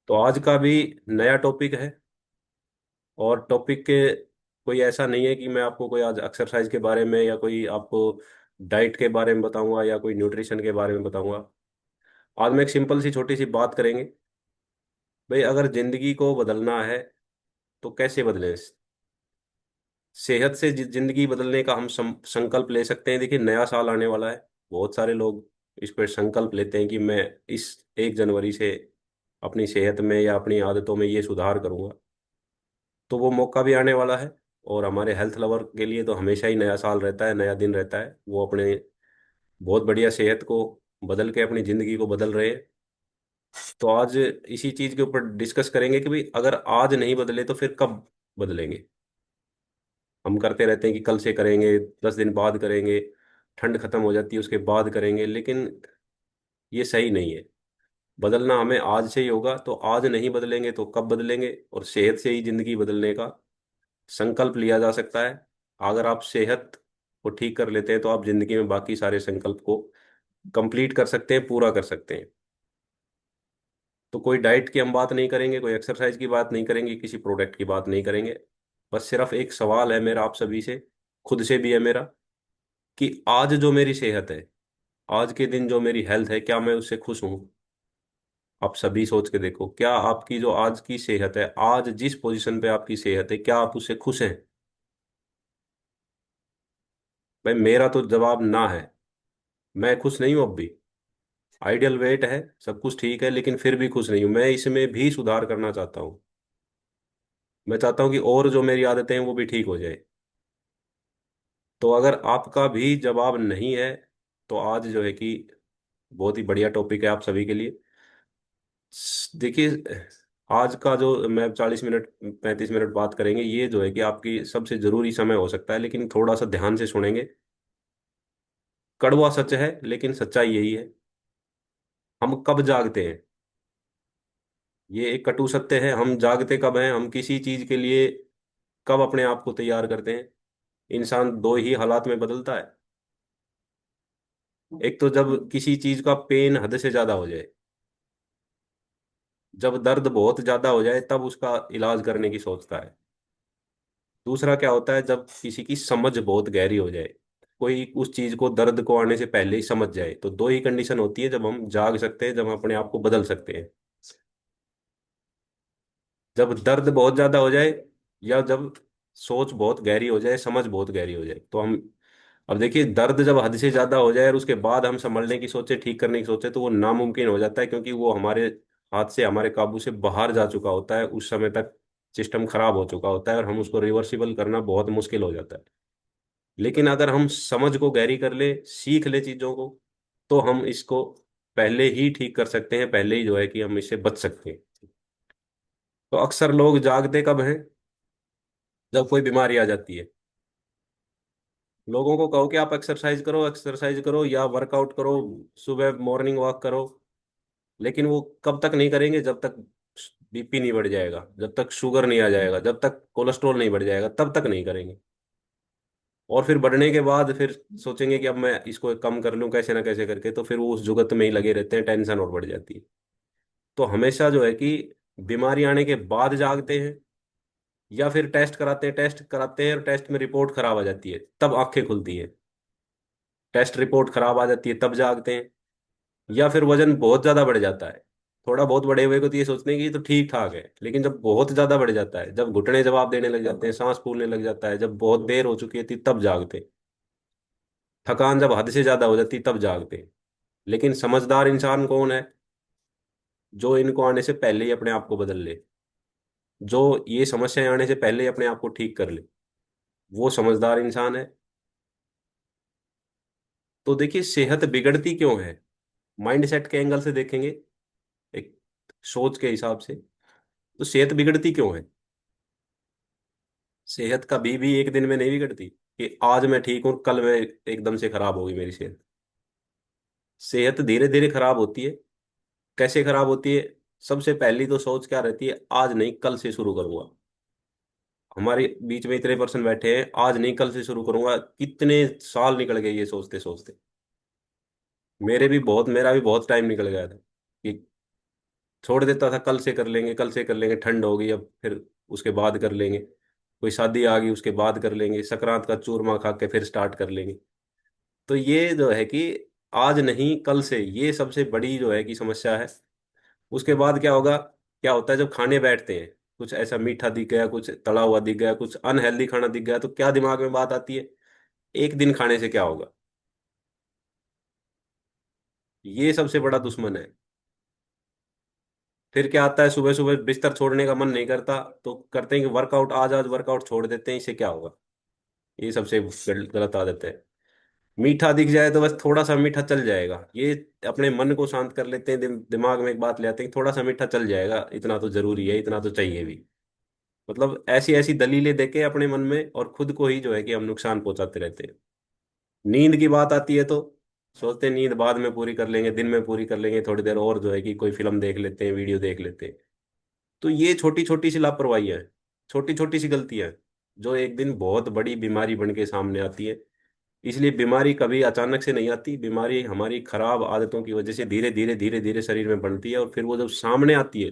तो आज का भी नया टॉपिक है। और टॉपिक के कोई ऐसा नहीं है कि मैं आपको कोई आज एक्सरसाइज के बारे में या कोई आपको डाइट के बारे में बताऊंगा या कोई न्यूट्रिशन के बारे में बताऊंगा। आज मैं एक सिंपल सी छोटी सी बात करेंगे। भाई, अगर जिंदगी को बदलना है तो कैसे बदलें। सेहत से जिंदगी बदलने का हम संकल्प ले सकते हैं। देखिए, नया साल आने वाला है। बहुत सारे लोग इस पर संकल्प लेते हैं कि मैं इस 1 जनवरी से अपनी सेहत में या अपनी आदतों में ये सुधार करूंगा। तो वो मौका भी आने वाला है। और हमारे हेल्थ लवर के लिए तो हमेशा ही नया साल रहता है, नया दिन रहता है। वो अपने बहुत बढ़िया सेहत को बदल के अपनी जिंदगी को बदल रहे हैं। तो आज इसी चीज के ऊपर डिस्कस करेंगे कि भाई, अगर आज नहीं बदले तो फिर कब बदलेंगे। हम करते रहते हैं कि कल से करेंगे, 10 दिन बाद करेंगे, ठंड खत्म हो जाती है उसके बाद करेंगे, लेकिन ये सही नहीं है। बदलना हमें आज से ही होगा। तो आज नहीं बदलेंगे तो कब बदलेंगे। और सेहत से ही जिंदगी बदलने का संकल्प लिया जा सकता है। अगर आप सेहत को ठीक कर लेते हैं तो आप जिंदगी में बाकी सारे संकल्प को कंप्लीट कर सकते हैं, पूरा कर सकते हैं। तो कोई डाइट की हम बात नहीं करेंगे, कोई एक्सरसाइज की बात नहीं करेंगे, किसी प्रोडक्ट की बात नहीं करेंगे। बस सिर्फ एक सवाल है मेरा आप सभी से, खुद से भी है मेरा, कि आज जो मेरी सेहत है, आज के दिन जो मेरी हेल्थ है, क्या मैं उससे खुश हूं। आप सभी सोच के देखो, क्या आपकी जो आज की सेहत है, आज जिस पोजीशन पे आपकी सेहत है, क्या आप उससे खुश हैं। भाई, मेरा तो जवाब ना है। मैं खुश नहीं हूं अब भी। आइडियल वेट है, सब कुछ ठीक है, लेकिन फिर भी खुश नहीं हूं। मैं इसमें भी सुधार करना चाहता हूं। मैं चाहता हूं कि और जो मेरी आदतें हैं वो भी ठीक हो जाए। तो अगर आपका भी जवाब नहीं है तो आज जो है कि बहुत ही बढ़िया टॉपिक है आप सभी के लिए। देखिए, आज का जो मैं 40 मिनट 35 मिनट बात करेंगे, ये जो है कि आपकी सबसे जरूरी समय हो सकता है, लेकिन थोड़ा सा ध्यान से सुनेंगे। कड़वा सच है लेकिन सच्चाई यही है। हम कब जागते हैं, ये एक कटु सत्य है। हम जागते कब हैं, हम किसी चीज के लिए कब अपने आप को तैयार करते हैं। इंसान दो ही हालात में बदलता है। एक तो जब किसी चीज का पेन हद से ज्यादा हो जाए, जब दर्द बहुत ज्यादा हो जाए तब उसका इलाज करने की सोचता है। दूसरा क्या होता है, जब किसी की समझ बहुत गहरी हो जाए, कोई उस चीज को दर्द को आने से पहले ही समझ जाए। तो दो ही कंडीशन होती है जब हम जाग सकते हैं, जब हम अपने आप को बदल सकते हैं। जब दर्द बहुत ज्यादा हो जाए, या जब सोच बहुत गहरी हो जाए, समझ बहुत गहरी हो जाए। तो हम, अब देखिए, दर्द जब हद से ज्यादा हो जाए और उसके बाद हम संभलने की सोचे, ठीक करने की सोचे, तो वो नामुमकिन हो जाता है, क्योंकि वो हमारे हाथ से, हमारे काबू से बाहर जा चुका होता है। उस समय तक सिस्टम खराब हो चुका होता है और हम उसको रिवर्सिबल करना बहुत मुश्किल हो जाता है। लेकिन अगर हम समझ को गहरी कर ले, सीख ले चीजों को, तो हम इसको पहले ही ठीक कर सकते हैं, पहले ही जो है कि हम इससे बच सकते हैं। तो अक्सर लोग जागते कब हैं, जब कोई बीमारी आ जाती है। लोगों को कहो कि आप एक्सरसाइज करो, एक्सरसाइज करो या वर्कआउट करो, सुबह मॉर्निंग वॉक करो, लेकिन वो कब तक नहीं करेंगे, जब तक बीपी नहीं बढ़ जाएगा, जब तक शुगर नहीं आ जाएगा, जब तक कोलेस्ट्रॉल नहीं बढ़ जाएगा, तब तक नहीं करेंगे। और फिर बढ़ने के बाद फिर सोचेंगे कि अब मैं इसको कम कर लूं कैसे ना कैसे करके, तो फिर वो उस जुगत में ही लगे रहते हैं, टेंशन और बढ़ जाती है। तो हमेशा जो है कि बीमारी आने के बाद जागते हैं, या फिर टेस्ट कराते हैं और टेस्ट में रिपोर्ट खराब आ जाती है तब आंखें खुलती है। टेस्ट रिपोर्ट खराब आ जाती है तब जागते हैं। या फिर वजन बहुत ज्यादा बढ़ जाता है, थोड़ा बहुत बढ़े हुए को तो ये सोचते हैं कि ये तो ठीक ठाक है, लेकिन जब बहुत ज्यादा बढ़ जाता है, जब घुटने जवाब देने लग जाते हैं, सांस फूलने लग जाता है, जब बहुत देर हो चुकी है तब जागते हैं। थकान जब हद से ज्यादा हो जाती तब जागते हैं। लेकिन समझदार इंसान कौन है, जो इनको आने से पहले ही अपने आप को बदल ले, जो ये समस्याएं आने से पहले ही अपने आप को ठीक कर ले, वो समझदार इंसान है। तो देखिए, सेहत बिगड़ती क्यों है, माइंडसेट के एंगल से देखेंगे, एक सोच के हिसाब से, तो सेहत बिगड़ती क्यों है। सेहत कभी भी एक दिन में नहीं बिगड़ती कि आज मैं ठीक हूं कल मैं एकदम से खराब होगी मेरी सेहत। सेहत धीरे धीरे खराब होती है। कैसे खराब होती है, सबसे पहली तो सोच क्या रहती है, आज नहीं कल से शुरू करूंगा। हमारे बीच में इतने पर्सन बैठे हैं, आज नहीं कल से शुरू करूंगा, कितने साल निकल गए ये सोचते सोचते। मेरा भी बहुत टाइम निकल गया था कि छोड़ देता था, कल से कर लेंगे, कल से कर लेंगे, ठंड हो गई अब फिर उसके बाद कर लेंगे, कोई शादी आ गई उसके बाद कर लेंगे, संक्रांत का चूरमा खा के फिर स्टार्ट कर लेंगे। तो ये जो है कि आज नहीं कल से, ये सबसे बड़ी जो है कि समस्या है। उसके बाद क्या होगा, क्या होता है जब खाने बैठते हैं, कुछ ऐसा मीठा दिख गया, कुछ तला हुआ दिख गया, कुछ अनहेल्दी खाना दिख गया, तो क्या दिमाग में बात आती है, एक दिन खाने से क्या होगा। ये सबसे बड़ा दुश्मन है। फिर क्या आता है, सुबह सुबह बिस्तर छोड़ने का मन नहीं करता, तो करते हैं कि वर्कआउट, आज आज वर्कआउट छोड़ देते हैं, इससे क्या होगा। ये सबसे गलत आदत है। मीठा दिख जाए तो बस थोड़ा सा मीठा चल जाएगा, ये अपने मन को शांत कर लेते हैं, दिमाग में एक बात ले आते हैं कि थोड़ा सा मीठा चल जाएगा, इतना तो जरूरी है, इतना तो चाहिए भी। मतलब ऐसी ऐसी दलीलें देके अपने मन में और खुद को ही जो है कि हम नुकसान पहुंचाते रहते हैं। नींद की बात आती है तो सोचते हैं नींद बाद में पूरी कर लेंगे, दिन में पूरी कर लेंगे, थोड़ी देर और जो है कि कोई फिल्म देख लेते हैं, वीडियो देख लेते हैं। तो ये छोटी छोटी सी लापरवाहियां हैं, छोटी छोटी सी गलतियां हैं, जो एक दिन बहुत बड़ी बीमारी बन के सामने आती है। इसलिए बीमारी कभी अचानक से नहीं आती, बीमारी हमारी खराब आदतों की वजह से धीरे धीरे धीरे धीरे शरीर में बढ़ती है, और फिर वो जब सामने आती है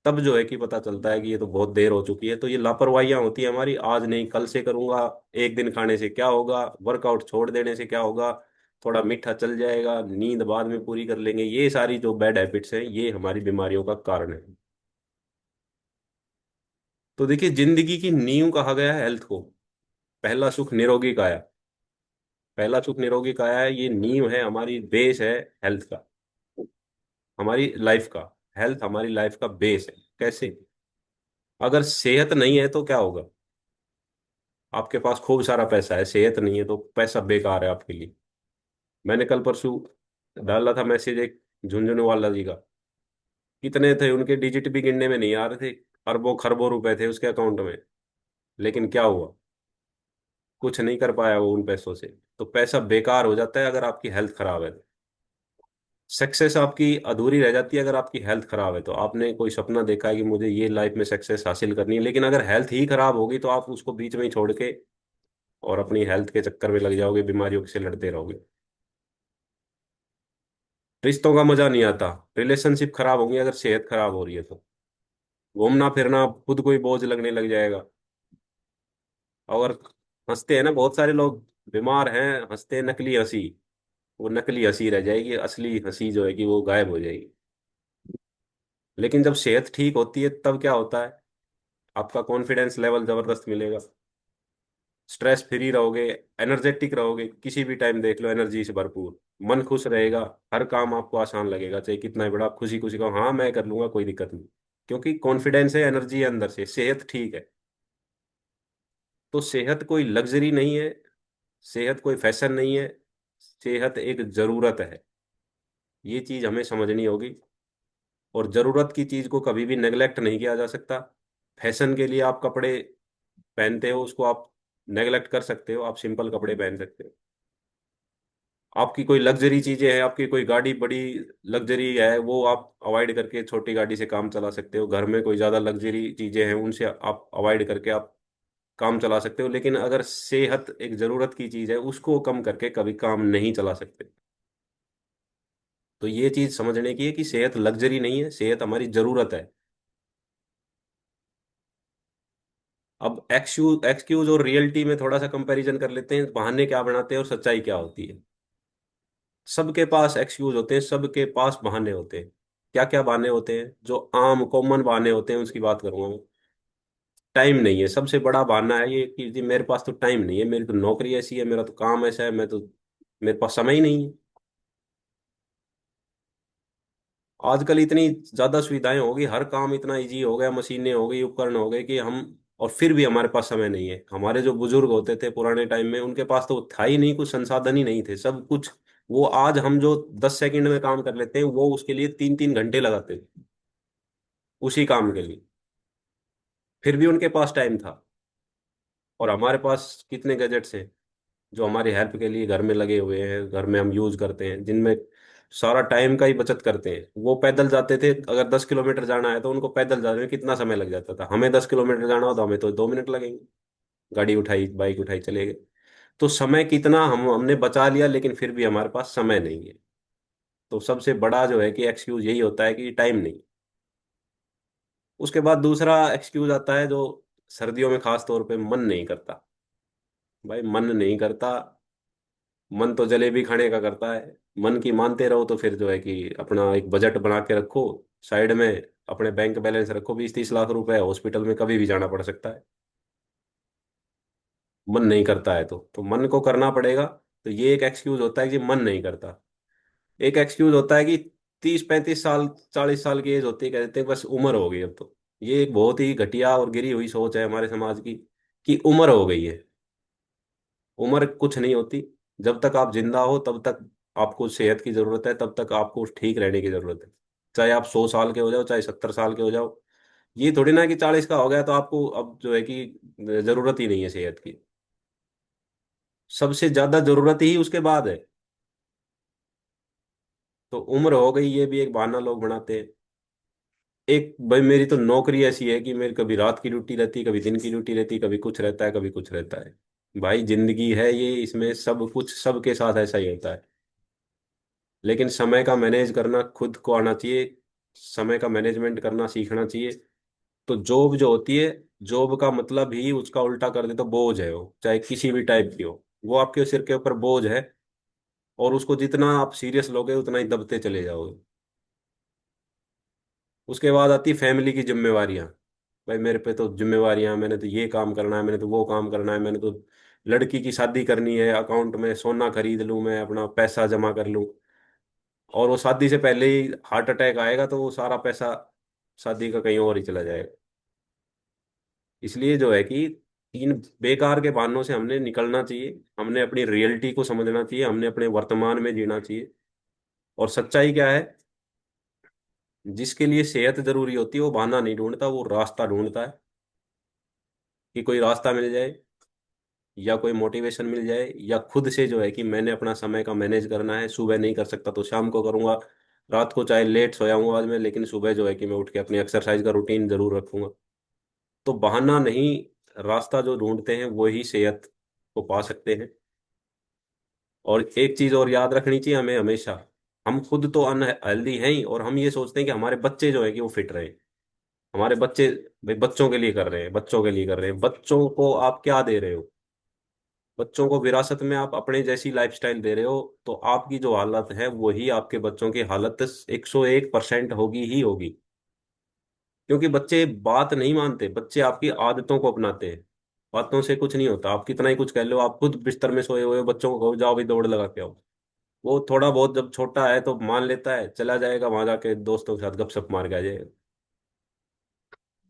तब जो है कि पता चलता है कि ये तो बहुत देर हो चुकी है। तो ये लापरवाहियां होती है हमारी, आज नहीं कल से करूंगा, एक दिन खाने से क्या होगा, वर्कआउट छोड़ देने से क्या होगा, थोड़ा मीठा चल जाएगा, नींद बाद में पूरी कर लेंगे, ये सारी जो बैड हैबिट्स हैं ये हमारी बीमारियों का कारण है। तो देखिए, जिंदगी की नींव कहा गया है हेल्थ को, पहला सुख निरोगी काया, पहला सुख निरोगी काया है, ये नींव है हमारी, बेस है हेल्थ का, हमारी लाइफ का। हेल्थ हमारी लाइफ का बेस है। कैसे, अगर सेहत नहीं है तो क्या होगा, आपके पास खूब सारा पैसा है, सेहत नहीं है तो पैसा बेकार है आपके लिए। मैंने कल परसों डाला था मैसेज एक झुंझुनवाला जी का, कितने थे उनके डिजिट भी गिनने में नहीं आ रहे थे, अरबों खरबों रुपए थे उसके अकाउंट में, लेकिन क्या हुआ, कुछ नहीं कर पाया वो उन पैसों से। तो पैसा बेकार हो जाता है अगर आपकी हेल्थ खराब है। सक्सेस आपकी अधूरी रह जाती है अगर आपकी हेल्थ खराब है। तो आपने कोई सपना देखा है कि मुझे ये लाइफ में सक्सेस हासिल करनी है, लेकिन अगर हेल्थ ही खराब होगी तो आप उसको बीच में ही छोड़ के और अपनी हेल्थ के चक्कर में लग जाओगे, बीमारियों से लड़ते रहोगे। रिश्तों का मजा नहीं आता, रिलेशनशिप खराब होंगी अगर सेहत खराब हो रही है तो, घूमना फिरना खुद को ही बोझ लगने लग जाएगा। और हंसते हैं ना बहुत सारे लोग, बीमार हैं, हंसते हैं नकली हंसी, वो नकली हंसी रह जाएगी, असली हंसी जो है कि वो गायब हो जाएगी। लेकिन जब सेहत ठीक होती है तब क्या होता है, आपका कॉन्फिडेंस लेवल जबरदस्त मिलेगा, स्ट्रेस फ्री रहोगे, एनर्जेटिक रहोगे, किसी भी टाइम देख लो एनर्जी से भरपूर, मन खुश रहेगा, हर काम आपको आसान लगेगा, चाहे कितना ही बड़ा, आप खुशी खुशी कहो हाँ मैं कर लूंगा, कोई दिक्कत नहीं। क्योंकि कॉन्फिडेंस है, एनर्जी है अंदर से, सेहत ठीक है। तो सेहत कोई लग्जरी नहीं है, सेहत कोई फैशन नहीं है, सेहत एक जरूरत है। ये चीज हमें समझनी होगी। और जरूरत की चीज को कभी भी नेग्लेक्ट नहीं किया जा सकता। फैशन के लिए आप कपड़े पहनते हो, उसको आप नेग्लेक्ट कर सकते हो, आप सिंपल कपड़े पहन सकते हो। आपकी कोई लग्जरी चीजें हैं, आपकी कोई गाड़ी बड़ी लग्जरी है, वो आप अवॉइड करके छोटी गाड़ी से काम चला सकते हो। घर में कोई ज्यादा लग्जरी चीजें हैं, उनसे आप अवॉइड करके आप काम चला सकते हो। लेकिन अगर सेहत एक जरूरत की चीज है, उसको कम करके कभी काम नहीं चला सकते। तो ये चीज समझने की है कि सेहत लग्जरी नहीं है, सेहत हमारी जरूरत है। अब एक्सक्यूज और रियलिटी में थोड़ा सा कंपैरिजन कर लेते हैं, बहाने क्या बनाते हैं और सच्चाई क्या होती है। सबके पास एक्सक्यूज होते हैं, सबके पास बहाने होते हैं। क्या क्या बहाने होते हैं, जो आम कॉमन बहाने होते हैं उसकी बात करूंगा मैं। टाइम नहीं है, सबसे बड़ा बहाना है ये कि जी मेरे पास तो टाइम नहीं है, मेरी तो नौकरी ऐसी है, मेरा तो काम ऐसा है, मैं तो, मेरे पास समय ही नहीं है। आजकल इतनी ज्यादा सुविधाएं हो गई, हर काम इतना इजी हो गया, मशीनें हो गई, उपकरण हो गए कि हम, और फिर भी हमारे पास समय नहीं है। हमारे जो बुजुर्ग होते थे पुराने टाइम में, उनके पास तो था ही नहीं, कुछ संसाधन ही नहीं थे, सब कुछ वो, आज हम जो 10 सेकंड में काम कर लेते हैं वो उसके लिए 3-3 घंटे लगाते थे उसी काम के लिए, फिर भी उनके पास टाइम था। और हमारे पास कितने गैजेट्स हैं जो हमारी हेल्प के लिए घर में लगे हुए हैं, घर में हम यूज करते हैं, जिनमें सारा टाइम का ही बचत करते हैं। वो पैदल जाते थे, अगर 10 किलोमीटर जाना है तो उनको पैदल जाने में कितना समय लग जाता था, हमें 10 किलोमीटर जाना हो तो हमें तो 2 मिनट लगेंगे, गाड़ी उठाई बाइक उठाई चले गए। तो समय कितना हमने बचा लिया, लेकिन फिर भी हमारे पास समय नहीं है। तो सबसे बड़ा जो है कि एक्सक्यूज यही होता है कि टाइम नहीं। उसके बाद दूसरा एक्सक्यूज आता है जो सर्दियों में खास तौर पे, मन नहीं करता। भाई मन नहीं करता। मन तो जलेबी खाने का करता है। मन की मानते रहो तो फिर जो है कि अपना एक बजट बना के रखो साइड में, अपने बैंक बैलेंस रखो 20-30 लाख रुपए, हॉस्पिटल में कभी भी जाना पड़ सकता है। मन नहीं करता है तो मन को करना पड़ेगा। तो ये एक एक्सक्यूज होता है कि मन नहीं करता। एक एक्सक्यूज होता है कि 30-35 साल 40 साल की एज होती है, कह देते हैं बस उम्र हो गई अब तो। ये एक बहुत ही घटिया और गिरी हुई सोच है हमारे समाज की, कि उम्र हो गई है। उम्र कुछ नहीं होती। जब तक आप जिंदा हो तब तक आपको सेहत की जरूरत है, तब तक आपको ठीक रहने की जरूरत है। चाहे आप 100 साल के हो जाओ, चाहे 70 साल के हो जाओ। ये थोड़ी ना कि 40 का हो गया तो आपको अब जो है कि जरूरत ही नहीं है सेहत की। सबसे ज्यादा जरूरत ही उसके बाद है। तो उम्र हो गई ये भी एक बहाना लोग बनाते हैं। एक भाई मेरी तो नौकरी ऐसी है कि मेरी कभी रात की ड्यूटी रहती है, कभी दिन की ड्यूटी रहती है, कभी कुछ रहता है, कभी कुछ रहता है। भाई जिंदगी है ये, इसमें सब कुछ सबके साथ ऐसा ही होता है। लेकिन समय का मैनेज करना खुद को आना चाहिए। समय का मैनेजमेंट करना सीखना चाहिए। तो जॉब जो होती है, जॉब का मतलब ही उसका उल्टा कर दे तो बोझ है वो, चाहे किसी भी टाइप की हो। वो आपके सिर के ऊपर बोझ है। और उसको जितना आप सीरियस लोगे उतना ही दबते चले जाओगे। उसके बाद आती है फैमिली की जिम्मेवारियां। भाई मेरे पे तो जिम्मेवारियां, मैंने तो ये काम करना है, मैंने तो वो काम करना है, मैंने तो लड़की की शादी करनी है, अकाउंट में सोना खरीद लूं, मैं अपना पैसा जमा कर लूं। और वो शादी से पहले ही हार्ट अटैक आएगा तो वो सारा पैसा शादी का कहीं और ही चला जाएगा। इसलिए जो है कि इन बेकार के बहानों से हमने निकलना चाहिए। हमने अपनी रियलिटी को समझना चाहिए, हमने अपने वर्तमान में जीना चाहिए। और सच्चाई क्या है? जिसके लिए सेहत जरूरी होती है वो बहाना नहीं ढूंढता, वो रास्ता ढूंढता है। कि कोई रास्ता मिल जाए, या कोई मोटिवेशन मिल जाए, या खुद से जो है कि मैंने अपना समय का मैनेज करना है, सुबह नहीं कर सकता तो शाम को करूंगा। रात को चाहे लेट सोया हूँ आज मैं, लेकिन सुबह जो है कि मैं उठ के अपनी एक्सरसाइज का रूटीन जरूर रखूंगा। तो बहाना नहीं, रास्ता जो ढूंढते हैं वो ही सेहत को पा सकते हैं। और एक चीज और याद रखनी चाहिए हमें हमेशा। हम खुद तो अनहेल्दी हैं ही, और हम ये सोचते हैं कि हमारे बच्चे जो है कि वो फिट रहे। हमारे बच्चे, भाई बच्चों के लिए कर रहे हैं, बच्चों के लिए कर रहे हैं। बच्चों को आप क्या दे रहे हो? बच्चों को विरासत में आप अपने जैसी लाइफस्टाइल दे रहे हो। तो आपकी जो हालत है वही आपके बच्चों की हालत 101% होगी ही होगी। क्योंकि बच्चे बात नहीं मानते, बच्चे आपकी आदतों को अपनाते हैं। बातों से कुछ नहीं होता, आप कितना ही कुछ कह लो। आप खुद बिस्तर में सोए हुए हो, बच्चों को कहो जाओ भी दौड़ लगा के आओ। वो थोड़ा बहुत जब छोटा है तो मान लेता है, चला जाएगा वहां जाके दोस्तों के साथ गपशप मार के आ जाएगा।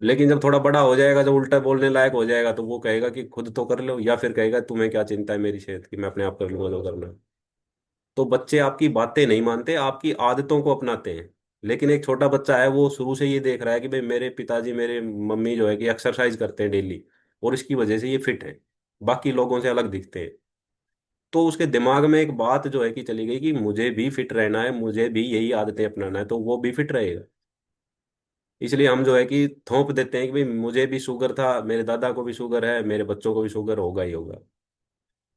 लेकिन जब थोड़ा बड़ा हो जाएगा, जब उल्टा बोलने लायक हो जाएगा, तो वो कहेगा कि खुद तो कर लो, या फिर कहेगा तुम्हें क्या चिंता है मेरी सेहत की, मैं अपने आप कर लूंगा जो करना है। तो बच्चे आपकी बातें नहीं मानते, आपकी आदतों को अपनाते हैं। लेकिन एक छोटा बच्चा है, वो शुरू से ये देख रहा है कि भाई मेरे पिताजी मेरे मम्मी जो है कि एक्सरसाइज करते हैं डेली, और इसकी वजह से ये फिट है, बाकी लोगों से अलग दिखते हैं। तो उसके दिमाग में एक बात जो है कि चली गई कि मुझे भी फिट रहना है, मुझे भी यही आदतें अपनाना है, तो वो भी फिट रहेगा। इसलिए हम जो है कि थोप देते हैं कि भाई मुझे भी शुगर था, मेरे दादा को भी शुगर है, मेरे बच्चों को भी शुगर होगा ही होगा।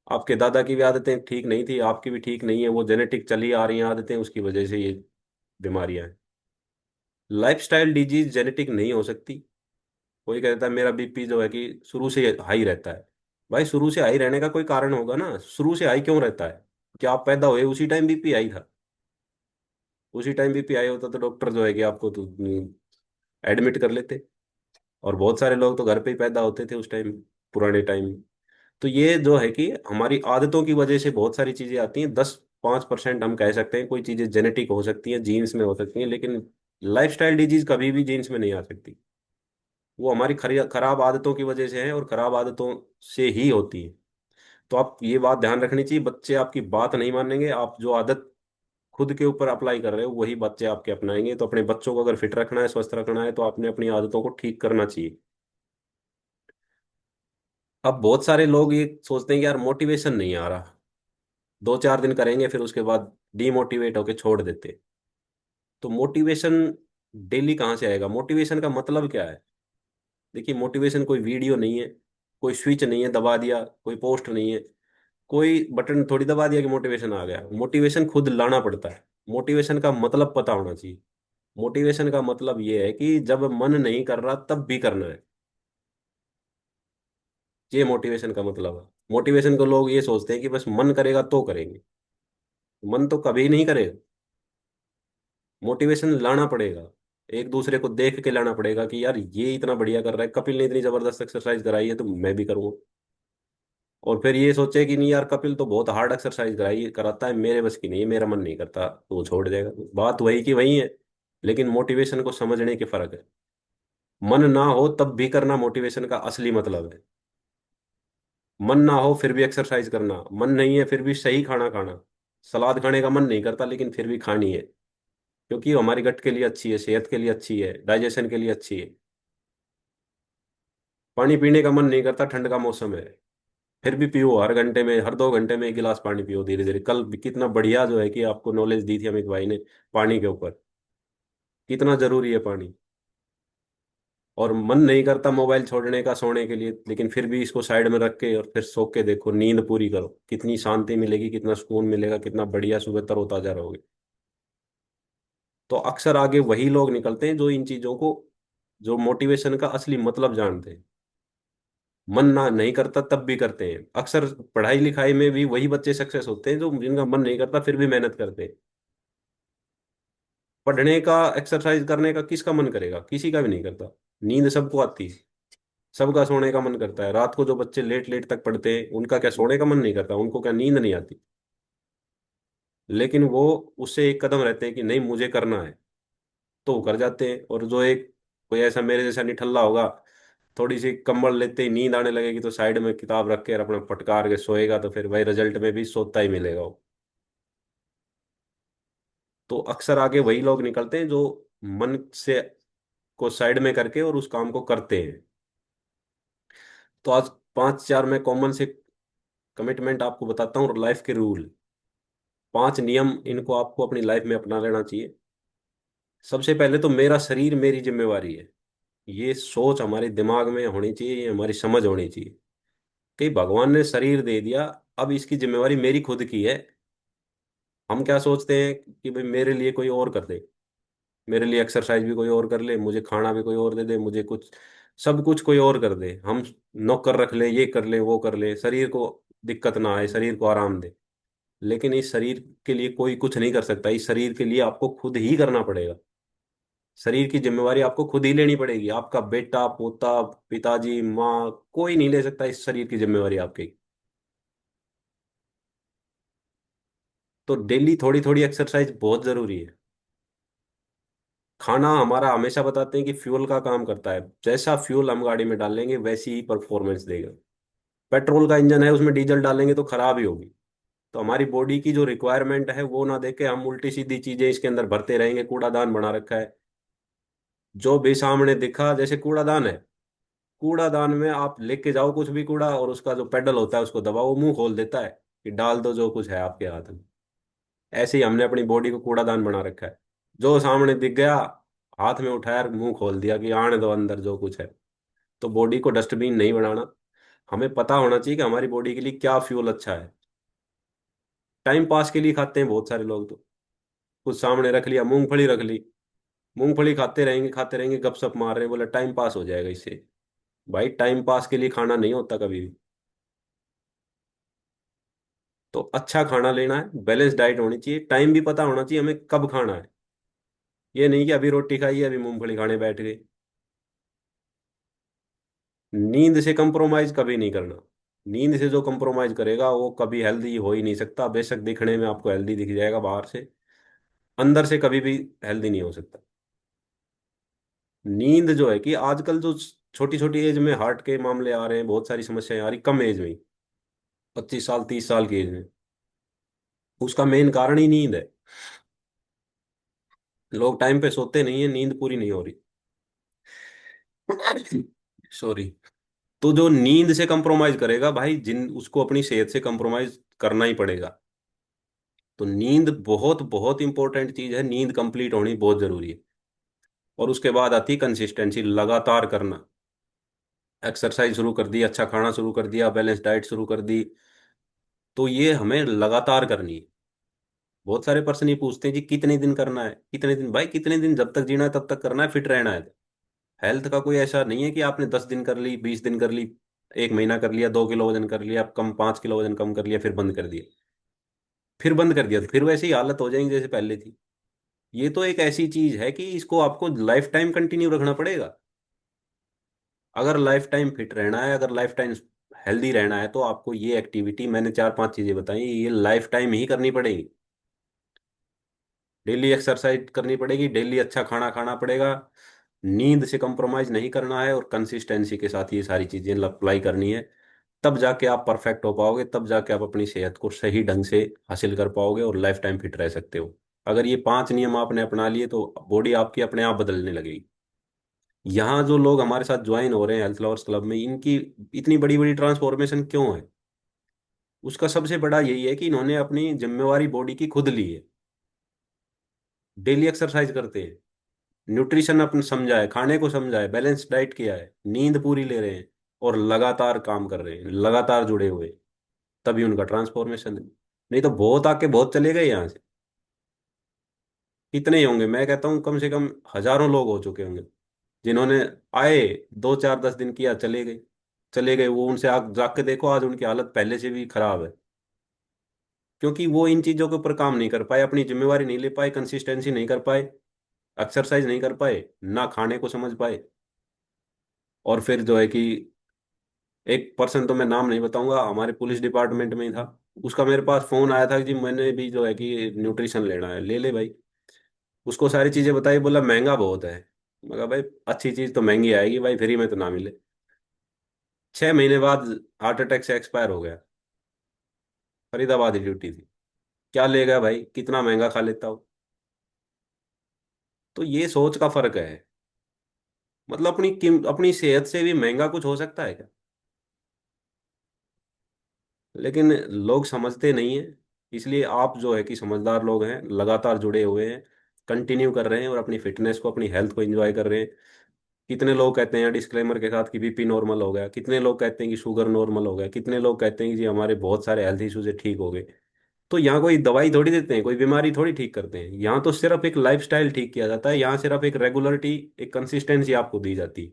आपके दादा की भी आदतें ठीक नहीं थी, आपकी भी ठीक नहीं है, वो जेनेटिक चली आ रही हैं आदतें, उसकी वजह से ये बीमारियां हैं। लाइफस्टाइल डिजीज जेनेटिक नहीं हो सकती। कोई कहता है मेरा बीपी जो है कि शुरू से हाई रहता है। भाई शुरू से हाई रहने का कोई कारण होगा ना, शुरू से हाई क्यों रहता है? क्या आप पैदा हुए उसी टाइम बीपी हाई था? उसी टाइम बीपी हाई होता तो डॉक्टर जो है कि आपको तो एडमिट कर लेते। और बहुत सारे लोग तो घर पे ही पैदा होते थे उस टाइम, पुराने टाइम। तो ये जो है कि हमारी आदतों की वजह से बहुत सारी चीजें आती हैं। 10-5% हम कह सकते हैं कोई चीजें जेनेटिक हो सकती हैं, जीन्स में हो सकती हैं, लेकिन लाइफस्टाइल डिजीज कभी भी जीन्स में नहीं आ सकती। वो हमारी खराब आदतों की वजह से है, और खराब आदतों से ही होती है। तो आप ये बात ध्यान रखनी चाहिए, बच्चे आपकी बात नहीं मानेंगे। आप जो आदत खुद के ऊपर अप्लाई कर रहे हो वही बच्चे आपके अपनाएंगे। तो अपने बच्चों को अगर फिट रखना है, स्वस्थ रखना है, तो आपने अपनी आदतों को ठीक करना चाहिए। अब बहुत सारे लोग ये सोचते हैं कि यार मोटिवेशन नहीं आ रहा, 2-4 दिन करेंगे फिर उसके बाद डीमोटिवेट होके छोड़ देते। तो मोटिवेशन डेली कहाँ से आएगा? मोटिवेशन का मतलब क्या है? देखिए मोटिवेशन कोई वीडियो नहीं है, कोई स्विच नहीं है दबा दिया, कोई पोस्ट नहीं है। कोई बटन थोड़ी दबा दिया कि मोटिवेशन आ गया। मोटिवेशन खुद लाना पड़ता है। मोटिवेशन का मतलब पता होना चाहिए। मोटिवेशन का मतलब ये है कि जब मन नहीं कर रहा तब भी करना है। ये मोटिवेशन का मतलब है। मोटिवेशन को लोग ये सोचते हैं कि बस मन करेगा तो करेंगे। मन तो कभी नहीं करेगा। मोटिवेशन लाना पड़ेगा। एक दूसरे को देख के लाना पड़ेगा कि यार ये इतना बढ़िया कर रहा है, कपिल ने इतनी जबरदस्त एक्सरसाइज कराई है तो मैं भी करूंगा। और फिर ये सोचे कि नहीं यार कपिल तो बहुत हार्ड एक्सरसाइज कराई कराता है, मेरे बस की नहीं है, मेरा मन नहीं करता, तो वो छोड़ देगा। बात वही की वही है। लेकिन मोटिवेशन को समझने के फर्क है। मन ना हो तब भी करना मोटिवेशन का असली मतलब है। मन ना हो फिर भी एक्सरसाइज करना, मन नहीं है फिर भी सही खाना खाना। सलाद खाने का मन नहीं करता लेकिन फिर भी खानी है, क्योंकि वो हमारी गट के लिए अच्छी है, सेहत के लिए अच्छी है, डाइजेशन के लिए अच्छी है। पानी पीने का मन नहीं करता, ठंड का मौसम है, फिर भी पियो। हर घंटे में, हर 2 घंटे में एक गिलास पानी पियो धीरे धीरे। कल भी कितना बढ़िया जो है कि आपको नॉलेज दी थी अमित भाई ने पानी के ऊपर, कितना जरूरी है पानी। और मन नहीं करता मोबाइल छोड़ने का सोने के लिए, लेकिन फिर भी इसको साइड में रख के और फिर सो के देखो, नींद पूरी करो, कितनी शांति मिलेगी, कितना सुकून मिलेगा, कितना बढ़िया सुबह तरोताजा रहोगे। तो अक्सर आगे वही लोग निकलते हैं जो इन चीजों को, जो मोटिवेशन का असली मतलब जानते हैं। मन ना नहीं करता तब भी करते हैं। अक्सर पढ़ाई लिखाई में भी वही बच्चे सक्सेस होते हैं जो, जिनका मन नहीं करता फिर भी मेहनत करते हैं। पढ़ने का, एक्सरसाइज करने का किसका मन करेगा? किसी का भी नहीं करता। नींद सबको आती है। सबका सोने का मन करता है। रात को जो बच्चे लेट लेट तक पढ़ते हैं उनका क्या सोने का मन नहीं करता? उनको क्या नींद नहीं आती? लेकिन वो उससे एक कदम रहते हैं कि नहीं मुझे करना है, तो वो कर जाते हैं। और जो एक कोई ऐसा मेरे जैसा निठल्ला होगा, थोड़ी सी कंबल लेते ही नींद आने लगेगी तो साइड में किताब रख के और अपना पटकार के सोएगा, तो फिर वही रिजल्ट में भी सोता ही मिलेगा वो। तो अक्सर आगे वही लोग निकलते हैं जो मन से को साइड में करके और उस काम को करते हैं। तो आज 5 4 मैं कॉमन से कमिटमेंट आपको बताता हूँ, लाइफ के रूल। 5 नियम, इनको आपको अपनी लाइफ में अपना लेना चाहिए। सबसे पहले तो मेरा शरीर मेरी जिम्मेवारी है। ये सोच हमारे दिमाग में होनी चाहिए, ये हमारी समझ होनी चाहिए कि भगवान ने शरीर दे दिया, अब इसकी जिम्मेवारी मेरी खुद की है। हम क्या सोचते हैं कि भाई मेरे लिए कोई और कर दे, मेरे लिए एक्सरसाइज भी कोई और कर ले, मुझे खाना भी कोई और दे दे, मुझे कुछ, सब कुछ कोई और कर दे, हम नौकर रख ले, ये कर ले वो कर ले, शरीर को दिक्कत ना आए, शरीर को आराम दे। लेकिन इस शरीर के लिए कोई कुछ नहीं कर सकता। इस शरीर के लिए आपको खुद ही करना पड़ेगा। शरीर की जिम्मेवारी आपको खुद ही लेनी पड़ेगी। आपका बेटा, पोता, पिताजी, माँ, कोई नहीं ले सकता इस शरीर की जिम्मेवारी आपकी। तो डेली थोड़ी थोड़ी एक्सरसाइज बहुत जरूरी है। खाना हमारा हमेशा बताते हैं कि फ्यूल का काम करता है। जैसा फ्यूल हम गाड़ी में डालेंगे वैसी ही परफॉर्मेंस देगा। पेट्रोल का इंजन है, उसमें डीजल डालेंगे तो खराब ही होगी। तो हमारी बॉडी की जो रिक्वायरमेंट है वो ना देके हम उल्टी सीधी चीजें इसके अंदर भरते रहेंगे। कूड़ादान बना रखा है, जो भी सामने दिखा, जैसे कूड़ादान है, कूड़ादान में आप लेके जाओ कुछ भी कूड़ा और उसका जो पेडल होता है उसको दबाओ, वो मुंह खोल देता है कि डाल दो जो कुछ है आपके हाथ में। ऐसे ही हमने अपनी बॉडी को कूड़ादान बना रखा है। जो सामने दिख गया, हाथ में उठाया, मुंह खोल दिया कि आने दो अंदर जो कुछ है। तो बॉडी को डस्टबिन नहीं बनाना। हमें पता होना चाहिए कि हमारी बॉडी के लिए क्या फ्यूल अच्छा है। टाइम पास के लिए खाते हैं बहुत सारे लोग तो, कुछ सामने रख लिया, मूंगफली रख ली, मूंगफली खाते रहेंगे, गपशप मार रहे हैं, बोले टाइम पास हो जाएगा इससे। भाई टाइम पास के लिए खाना नहीं होता कभी भी। तो अच्छा खाना लेना है, बैलेंस डाइट होनी चाहिए, टाइम भी पता होना चाहिए हमें कब खाना है। ये नहीं कि अभी रोटी खाई है अभी मूंगफली खाने बैठ गए। नींद से कंप्रोमाइज कभी नहीं करना। नींद से जो कंप्रोमाइज करेगा वो कभी हेल्दी हो ही नहीं सकता। बेशक दिखने में आपको हेल्दी दिख जाएगा बाहर से, अंदर से कभी भी हेल्दी नहीं हो सकता। नींद जो है कि आजकल जो छोटी छोटी एज में हार्ट के मामले आ रहे हैं, बहुत सारी समस्याएं आ रही कम एज में ही, 25 साल 30 साल की एज में, उसका मेन कारण ही नींद है। लोग टाइम पे सोते नहीं है, नींद पूरी नहीं हो रही। सॉरी। तो जो नींद से कंप्रोमाइज करेगा भाई, जिन उसको अपनी सेहत से कंप्रोमाइज करना ही पड़ेगा। तो नींद बहुत बहुत इंपॉर्टेंट चीज है, नींद कंप्लीट होनी बहुत जरूरी है। और उसके बाद आती है कंसिस्टेंसी, लगातार करना। एक्सरसाइज शुरू कर दी, अच्छा खाना शुरू कर दिया, बैलेंस डाइट शुरू कर दी, तो ये हमें लगातार करनी है। बहुत सारे पर्सन ये पूछते हैं जी कितने दिन करना है, कितने दिन, भाई कितने दिन, जब तक जीना है तब तक करना है, फिट रहना है। हेल्थ का कोई ऐसा नहीं है कि आपने 10 दिन कर ली, 20 दिन कर ली, एक महीना कर लिया, 2 किलो वजन कर लिया, अब कम 5 किलो वजन कम कर लिया, फिर बंद कर दिया। फिर बंद कर दिया तो फिर वैसी ही हालत हो जाएंगी जैसे पहले थी। ये तो एक ऐसी चीज है कि इसको आपको लाइफ टाइम कंटिन्यू रखना पड़ेगा। अगर लाइफ टाइम फिट रहना है, अगर लाइफ टाइम हेल्दी रहना है, तो आपको ये एक्टिविटी मैंने 4 5 चीजें बताई, ये लाइफ टाइम ही करनी पड़ेगी। डेली एक्सरसाइज करनी पड़ेगी, डेली अच्छा खाना खाना पड़ेगा, नींद से कंप्रोमाइज नहीं करना है, और कंसिस्टेंसी के साथ ये सारी चीजें अप्लाई करनी है। तब जाके आप परफेक्ट हो पाओगे, तब जाके आप अपनी सेहत को सही ढंग से हासिल कर पाओगे और लाइफ टाइम फिट रह सकते हो। अगर ये 5 नियम आपने अपना लिए तो बॉडी आपकी अपने आप बदलने लगेगी। यहाँ जो लोग हमारे साथ ज्वाइन हो रहे हैं हेल्थ लवर्स क्लब में, इनकी इतनी बड़ी बड़ी ट्रांसफॉर्मेशन क्यों है? उसका सबसे बड़ा यही है कि इन्होंने अपनी जिम्मेवारी बॉडी की खुद ली है। डेली एक्सरसाइज करते हैं, न्यूट्रिशन अपन समझा है, खाने को समझा है, बैलेंस डाइट किया है, नींद पूरी ले रहे हैं, और लगातार काम कर रहे हैं, लगातार जुड़े हुए हैं। तभी उनका ट्रांसफॉर्मेशन है। नहीं तो बहुत आके बहुत चले गए यहाँ से। कितने ही होंगे, मैं कहता हूँ कम से कम हजारों लोग हो चुके होंगे जिन्होंने आए, 2 4 10 दिन किया, चले गए। चले गए वो, उनसे आग जाके देखो, आज उनकी हालत पहले से भी खराब है। क्योंकि वो इन चीजों के ऊपर काम नहीं कर पाए, अपनी जिम्मेवारी नहीं ले पाए, कंसिस्टेंसी नहीं कर पाए, एक्सरसाइज नहीं कर पाए, ना खाने को समझ पाए। और फिर जो है कि एक पर्सन, तो मैं नाम नहीं बताऊंगा, हमारे पुलिस डिपार्टमेंट में ही था, उसका मेरे पास फोन आया था कि जी मैंने भी जो है कि न्यूट्रिशन लेना है, ले ले भाई। उसको सारी चीजें बताई, बोला महंगा बहुत है। मगर भाई अच्छी चीज तो महंगी आएगी भाई, फ्री में तो ना मिले। 6 महीने बाद हार्ट अटैक से एक्सपायर हो गया। फरीदाबाद ही ड्यूटी थी। क्या लेगा भाई, कितना महंगा खा लेता हो। तो ये सोच का फर्क है। मतलब अपनी सेहत से भी महंगा कुछ हो सकता है क्या? लेकिन लोग समझते नहीं है। इसलिए आप जो है कि समझदार लोग हैं, लगातार जुड़े हुए हैं, कंटिन्यू कर रहे हैं, और अपनी फिटनेस को, अपनी हेल्थ को एंजॉय कर रहे हैं। कितने लोग कहते हैं डिस्क्लेमर के साथ कि बीपी नॉर्मल हो गया, कितने लोग कहते हैं कि शुगर नॉर्मल हो गया, कितने लोग कहते हैं कि जी हमारे बहुत सारे हेल्थ इश्यूज ठीक हो गए। तो यहाँ कोई दवाई थोड़ी देते हैं, कोई बीमारी थोड़ी ठीक करते हैं, यहाँ तो सिर्फ एक लाइफस्टाइल ठीक किया जाता है, यहाँ सिर्फ एक रेगुलरिटी, एक कंसिस्टेंसी आपको दी जाती है।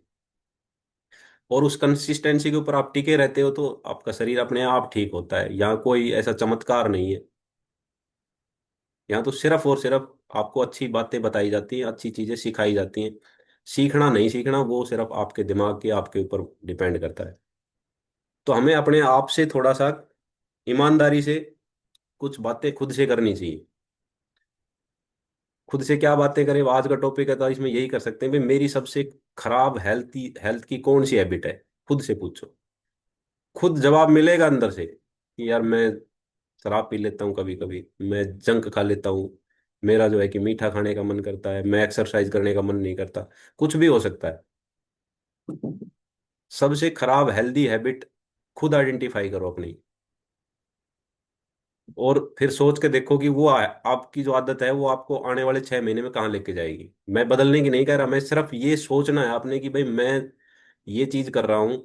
और उस कंसिस्टेंसी के ऊपर आप टिके रहते हो तो आपका शरीर अपने आप ठीक होता है। यहाँ कोई ऐसा चमत्कार नहीं है। यहाँ तो सिर्फ और सिर्फ आपको अच्छी बातें बताई जाती हैं, अच्छी चीजें सिखाई जाती हैं। सीखना नहीं सीखना वो सिर्फ आपके दिमाग के, आपके ऊपर डिपेंड करता है। तो हमें अपने आप से थोड़ा सा ईमानदारी से कुछ बातें खुद से करनी चाहिए। खुद से क्या बातें करें, आज का टॉपिक है तो इसमें यही कर सकते हैं भाई, मेरी सबसे खराब हेल्थ की कौन सी हैबिट है, खुद से पूछो। खुद जवाब मिलेगा अंदर से कि यार मैं शराब पी लेता हूँ कभी कभी, मैं जंक खा लेता हूँ, मेरा जो है कि मीठा खाने का मन करता है, मैं एक्सरसाइज करने का मन नहीं करता। कुछ भी हो सकता है। सबसे खराब हेल्दी हैबिट खुद आइडेंटिफाई करो अपनी, और फिर सोच के देखो कि वो आपकी जो आदत है वो आपको आने वाले 6 महीने में कहाँ लेके जाएगी। मैं बदलने की नहीं कह रहा, मैं सिर्फ ये सोचना है आपने कि भाई मैं ये चीज कर रहा हूँ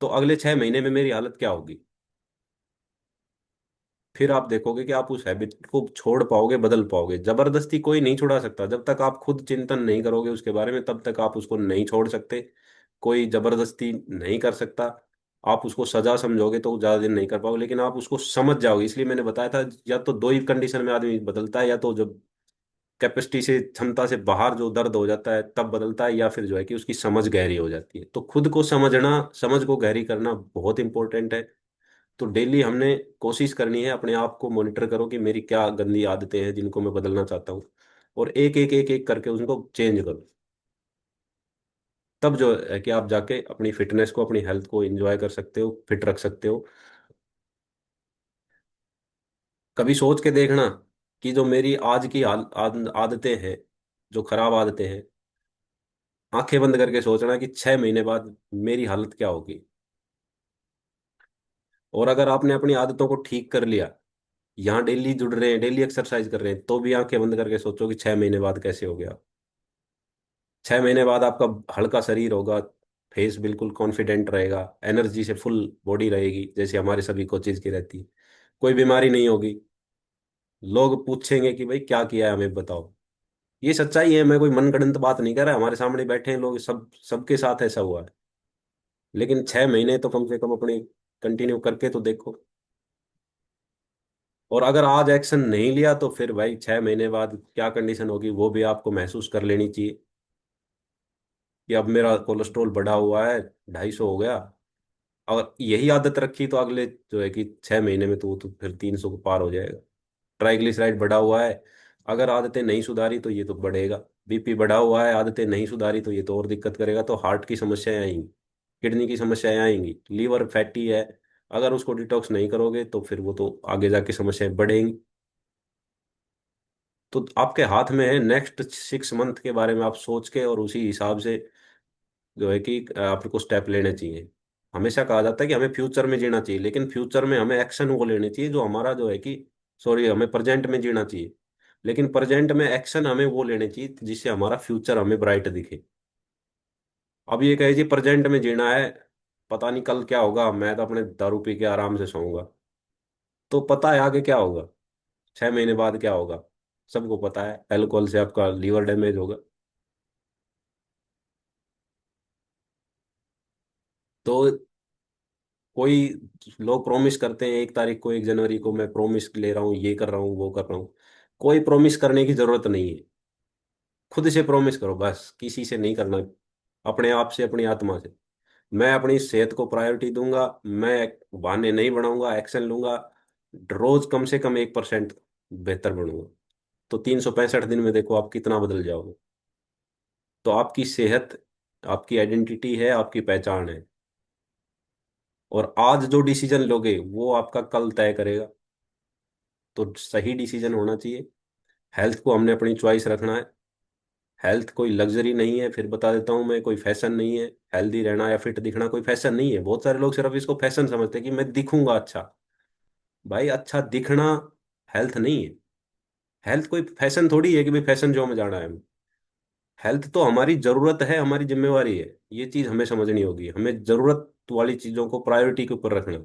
तो अगले 6 महीने में मेरी हालत क्या होगी। फिर आप देखोगे कि आप उस हैबिट को छोड़ पाओगे, बदल पाओगे। जबरदस्ती कोई नहीं छुड़ा सकता, जब तक आप खुद चिंतन नहीं करोगे उसके बारे में तब तक आप उसको नहीं छोड़ सकते। कोई जबरदस्ती नहीं कर सकता। आप उसको सजा समझोगे तो ज्यादा दिन नहीं कर पाओगे, लेकिन आप उसको समझ जाओगे। इसलिए मैंने बताया था, या तो दो ही कंडीशन में आदमी बदलता है, या तो जब कैपेसिटी से, क्षमता से बाहर जो दर्द हो जाता है तब बदलता है, या फिर जो है कि उसकी समझ गहरी हो जाती है। तो खुद को समझना, समझ को गहरी करना बहुत इंपॉर्टेंट है। तो डेली हमने कोशिश करनी है, अपने आप को मॉनिटर करो कि मेरी क्या गंदी आदतें हैं जिनको मैं बदलना चाहता हूँ, और एक एक एक एक करके उनको चेंज करो। तब जो है कि आप जाके अपनी फिटनेस को, अपनी हेल्थ को एंजॉय कर सकते हो, फिट रख सकते हो। कभी सोच के देखना कि जो मेरी आज की आदतें हैं, जो खराब आदतें हैं, आंखें बंद करके सोचना कि 6 महीने बाद मेरी हालत क्या होगी। और अगर आपने अपनी आदतों को ठीक कर लिया, यहाँ डेली जुड़ रहे हैं, डेली एक्सरसाइज कर रहे हैं, तो भी आंखें बंद करके सोचो कि 6 महीने बाद कैसे हो गया। 6 महीने बाद आपका हल्का शरीर होगा, फेस बिल्कुल कॉन्फिडेंट रहेगा, एनर्जी से फुल बॉडी रहेगी, जैसे हमारे सभी कोचेज की रहती है। कोई बीमारी नहीं होगी। लोग पूछेंगे कि भाई क्या किया है हमें बताओ। ये सच्चाई है, मैं कोई मनगढ़ंत बात नहीं कर रहा, हमारे सामने बैठे हैं लोग, सब सबके साथ ऐसा हुआ है। लेकिन 6 महीने तो कम से कम अपने कंटिन्यू करके तो देखो। और अगर आज एक्शन नहीं लिया तो फिर भाई 6 महीने बाद क्या कंडीशन होगी वो भी आपको महसूस कर लेनी चाहिए, कि अब मेरा कोलेस्ट्रॉल बढ़ा हुआ है, 250 हो गया। अगर यही आदत रखी तो अगले जो है कि 6 महीने में तो फिर 300 को पार हो जाएगा। ट्राइग्लिसराइड बढ़ा हुआ है, अगर आदतें नहीं सुधारी तो ये तो बढ़ेगा। बीपी बढ़ा हुआ है, आदतें नहीं सुधारी तो ये तो और दिक्कत करेगा, तो हार्ट की समस्याएं आएंगी, किडनी की समस्याएं आएंगी, लीवर फैटी है, अगर उसको डिटॉक्स नहीं करोगे तो फिर वो तो आगे जाके समस्याएं बढ़ेंगी। तो आपके हाथ में है, नेक्स्ट 6 मंथ के बारे में आप सोच के और उसी हिसाब से जो है कि आपको स्टेप लेने चाहिए। हमेशा कहा जाता है कि हमें फ्यूचर में जीना चाहिए, लेकिन फ्यूचर में हमें एक्शन वो लेने चाहिए जो हमारा जो है कि, सॉरी, हमें प्रेजेंट में जीना चाहिए, लेकिन प्रेजेंट में एक्शन हमें वो लेने चाहिए जिससे हमारा फ्यूचर हमें ब्राइट दिखे। अब ये कहे जी प्रेजेंट में जीना है, पता नहीं कल क्या होगा, मैं तो अपने दारू पी के आराम से सोऊंगा, तो पता है आगे क्या होगा, 6 महीने बाद क्या होगा, सबको पता है अल्कोहल से आपका लीवर डैमेज होगा। तो कोई लोग प्रॉमिस करते हैं 1 तारीख को, 1 जनवरी को मैं प्रॉमिस ले रहा हूँ, ये कर रहा हूँ, वो कर रहा हूँ। कोई प्रॉमिस करने की जरूरत नहीं है। खुद से प्रॉमिस करो बस, किसी से नहीं करना, अपने आप से, अपनी आत्मा से। मैं अपनी सेहत को प्रायोरिटी दूंगा, मैं बहाने नहीं बनाऊंगा, एक्शन लूंगा, रोज कम से कम 1% बेहतर बनूंगा। तो 365 दिन में देखो आप कितना बदल जाओगे। तो आपकी सेहत आपकी आइडेंटिटी है, आपकी पहचान है। और आज जो डिसीजन लोगे वो आपका कल तय करेगा। तो सही डिसीजन होना चाहिए। हेल्थ को हमने अपनी चॉइस रखना है। हेल्थ कोई लग्जरी नहीं है, फिर बता देता हूँ मैं, कोई फैशन नहीं है। हेल्दी रहना या फिट दिखना कोई फैशन नहीं है। बहुत सारे लोग सिर्फ इसको फैशन समझते हैं कि मैं दिखूंगा अच्छा। भाई अच्छा दिखना हेल्थ नहीं है। हेल्थ कोई फैशन थोड़ी है कि भाई फैशन जो में जाना है। हेल्थ तो हमारी जरूरत है, हमारी जिम्मेवारी है। ये चीज हमें समझनी होगी, हमें जरूरत वाली चीजों को प्रायोरिटी के ऊपर रखना।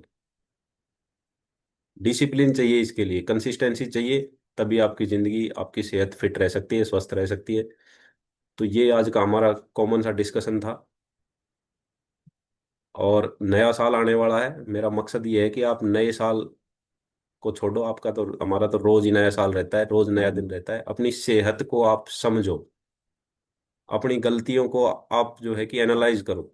डिसिप्लिन चाहिए, इसके लिए कंसिस्टेंसी चाहिए। तभी आपकी जिंदगी, आपकी सेहत फिट रह सकती है, स्वस्थ रह सकती है। तो ये आज का हमारा कॉमन सा डिस्कशन था। और नया साल आने वाला है, मेरा मकसद ये है कि आप नए साल को छोड़ो, आपका तो, हमारा तो रोज ही नया साल रहता है, रोज नया दिन रहता है। अपनी सेहत को आप समझो, अपनी गलतियों को आप जो है कि एनालाइज करो।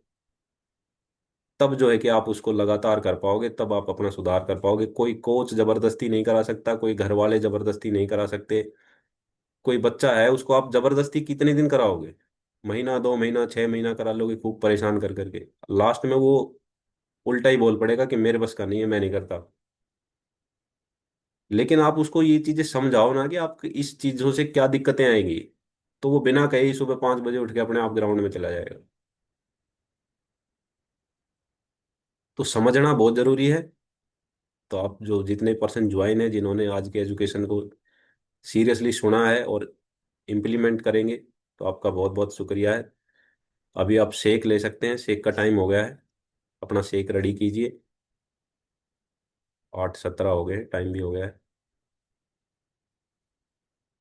तब जो है कि आप उसको लगातार कर पाओगे, तब आप अपना सुधार कर पाओगे। कोई कोच जबरदस्ती नहीं करा सकता, कोई घर वाले जबरदस्ती नहीं करा सकते। कोई बच्चा है उसको आप जबरदस्ती कितने दिन कराओगे? महीना, 2 महीना, 6 महीना करा लोगे खूब परेशान कर करके। लास्ट में वो उल्टा ही बोल पड़ेगा कि मेरे बस का नहीं है, मैं नहीं करता। लेकिन आप उसको ये चीजें समझाओ ना कि आप इस चीजों से क्या दिक्कतें आएंगी, तो वो बिना कहे ही सुबह 5 बजे उठ के अपने आप ग्राउंड में चला जाएगा। तो समझना बहुत जरूरी है। तो आप जो जितने पर्सन ज्वाइन है, जिन्होंने आज के एजुकेशन को सीरियसली सुना है और इम्प्लीमेंट करेंगे, तो आपका बहुत बहुत शुक्रिया है। अभी आप शेक ले सकते हैं, शेक का टाइम हो गया है। अपना शेक रेडी कीजिए। 8:17 हो गए, टाइम भी हो गया है।